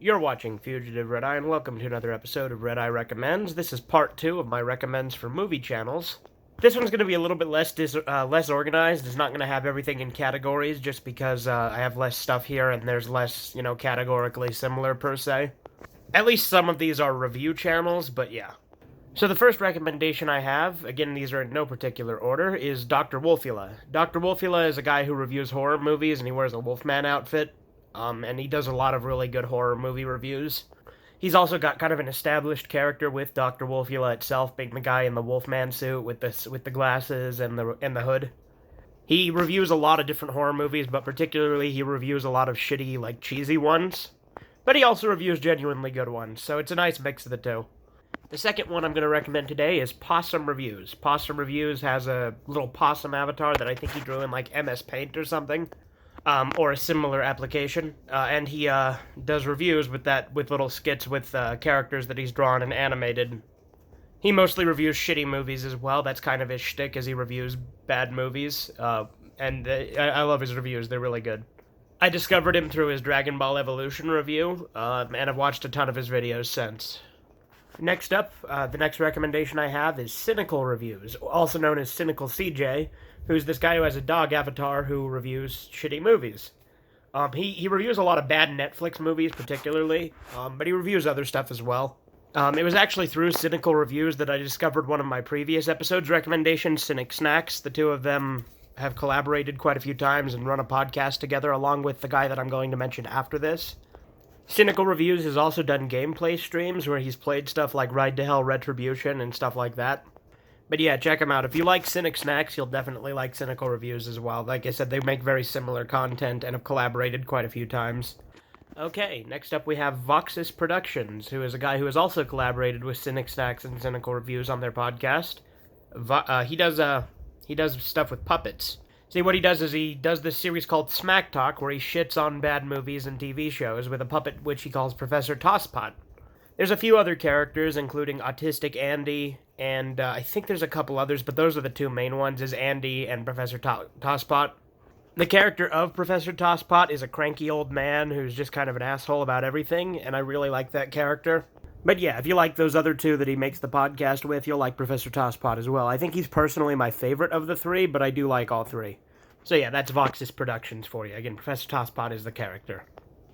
You're watching Fugitive Redeye, and welcome to another episode of Redeye Recommends. This is part 2 of my recommends for movie channels. This one's going to be a little bit less organized. It's not going to have everything in categories, just because I have less stuff here and there's less, categorically similar per se. At least some of these are review channels, but yeah. So the first recommendation I have, again these are in no particular order, is Dr. Wolfula. Dr. Wolfula is a guy who reviews horror movies and he wears a Wolfman outfit. And he does a lot of really good horror movie reviews. He's also got kind of an established character with Dr. Wolfula itself, being the guy in the Wolfman suit with the glasses and the hood. He reviews a lot of different horror movies, but particularly he reviews a lot of shitty, cheesy ones. But he also reviews genuinely good ones, so it's a nice mix of the two. The second one I'm going to recommend today is Possum Reviews. Possum Reviews has a little possum avatar that I think he drew in MS Paint or something. Or a similar application, and he does reviews with little skits with characters that he's drawn and animated. He mostly reviews shitty movies as well. That's kind of his shtick, as he reviews bad movies, and I love his reviews. They're really good. I discovered him through his Dragon Ball Evolution review, and I've watched a ton of his videos since. Next up, the next recommendation I have is Cynical Reviews, also known as Cynical CJ, who's this guy who has a dog avatar who reviews shitty movies. He reviews a lot of bad Netflix movies, particularly, but he reviews other stuff as well. It was actually through Cynical Reviews that I discovered one of my previous episodes' recommendations, Cynic Snacks. The two of them have collaborated quite a few times and run a podcast together, along with the guy that I'm going to mention after this. Cynical Reviews has also done gameplay streams where he's played stuff like Ride to Hell Retribution and stuff like that. But yeah, check him out. If you like Cynic Snacks, you'll definitely like Cynical Reviews as well. Like I said, they make very similar content and have collaborated quite a few times. Okay, next up we have Voxus Productions, who is a guy who has also collaborated with Cynic Snacks and Cynical Reviews on their podcast. He does stuff with puppets. See, what he does is he does this series called Smack Talk, where he shits on bad movies and TV shows with a puppet which he calls Professor Tosspot. There's a few other characters, including Autistic Andy, and I think there's a couple others, but those are the two main ones, is Andy and Professor Tosspot. The character of Professor Tosspot is a cranky old man who's just kind of an asshole about everything, and I really like that character. But yeah, if you like those other two that he makes the podcast with, you'll like Professor Tosspot as well. I think he's personally my favorite of the three, but I do like all three. So yeah, that's Voxus Productions for you. Again, Professor Tosspot is the character.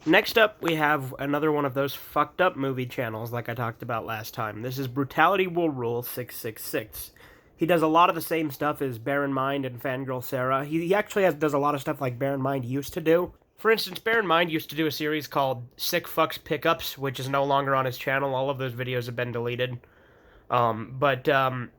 Next up, we have another one of those fucked up movie channels like I talked about last time. This is Brutality Will Rule 666. He does a lot of the same stuff as Bear in Mind and Fangirl Sarah. He actually does a lot of stuff like Bear in Mind used to do. For instance, Bear in Mind used to do a series called Sick Fucks Pickups, which is no longer on his channel. All of those videos have been deleted. Brutality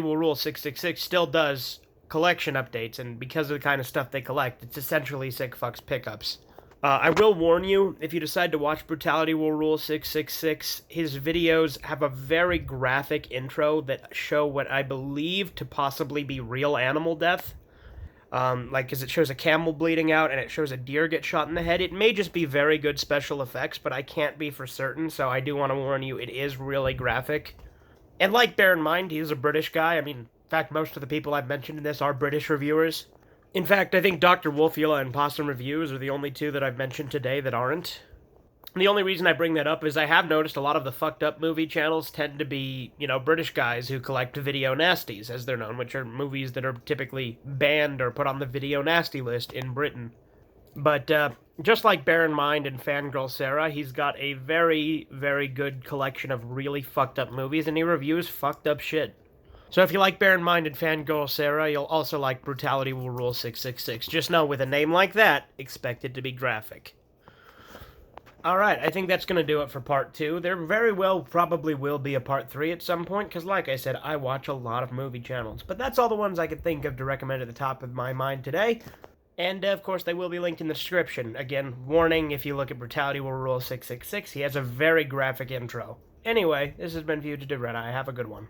Will Rule 666 still does collection updates, and because of the kind of stuff they collect, it's essentially Sick Fucks Pickups. I will warn you, if you decide to watch Brutality Will Rule 666, his videos have a very graphic intro that show what I believe to possibly be real animal death. Because it shows a camel bleeding out and it shows a deer get shot in the head. It may just be very good special effects, but I can't be for certain, so I do want to warn you, it is really graphic. And bear in mind, he's a British guy. In fact, most of the people I've mentioned in this are British reviewers. In fact, I think Dr. Wolfula and Possum Reviews are the only two that I've mentioned today that aren't. And the only reason I bring that up is I have noticed a lot of the fucked up movie channels tend to be, British guys who collect video nasties, as they're known, which are movies that are typically banned or put on the video nasty list in Britain. But, just like Bear in Mind and Fangirl Sarah, he's got a very, very good collection of really fucked up movies, and he reviews fucked up shit. So if you like Bear in Mind and Fangirl Sarah, you'll also like Brutality Will Rule 666. Just know, with a name like that, expect it to be graphic. Alright, I think that's going to do it for part 2. There very well probably will be a part 3 at some point, because like I said, I watch a lot of movie channels. But that's all the ones I could think of to recommend at the top of my mind today. And, of course, they will be linked in the description. Again, warning, if you look at Brutality Will Rule 666, he has a very graphic intro. Anyway, this has been Fugitive Redeye. Have a good one.